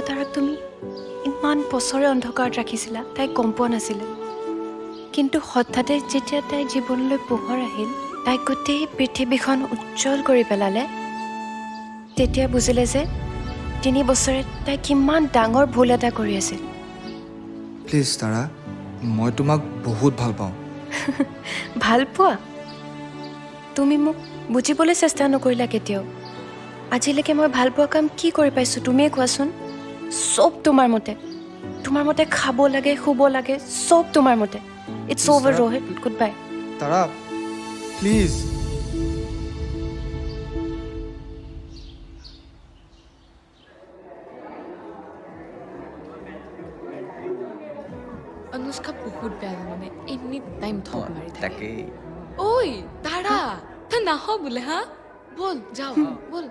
তাৰাক তুমি ইমান বছৰে অন্ধকাৰত ৰাখিছিলা, তাই গম পোৱা নাছিলে। কিন্তু হঠাতে যেতিয়া তাই জীৱনলৈ পোহৰ আহিল, তাই গোটেই পৃথিৱীখন উজ্জ্বল কৰি পেলালে, তেতিয়া বুজিলে যে 3 বছৰে তাই কিমান ডাঙৰ ভুল এটা কৰি আছিল। প্লিজ তাৰা, মই তোমাক বহুত ভাল পাওঁ। ভাল পোৱা? তুমি মোক বুজিবলৈ চেষ্টা নকৰিলা কেতিয়াও। আজিলৈকে মই ভাল পোৱা কাম কি কৰি পাইছোঁ তুমিয়ে কোৱাচোন। চব তোমাৰ মতে। তোমাৰ মতে খাব লাগে, শুব লাগে, চব তোমাৰ মতে। It's over Rohit, goodbye. Tara, please. Anushka বহুত বেয়া জানানে, এনি টাইম ঠগ মাৰি থাকে। তাকেই ঐ তাৰা, তই নাহ বোলে হা? বল যাও বল।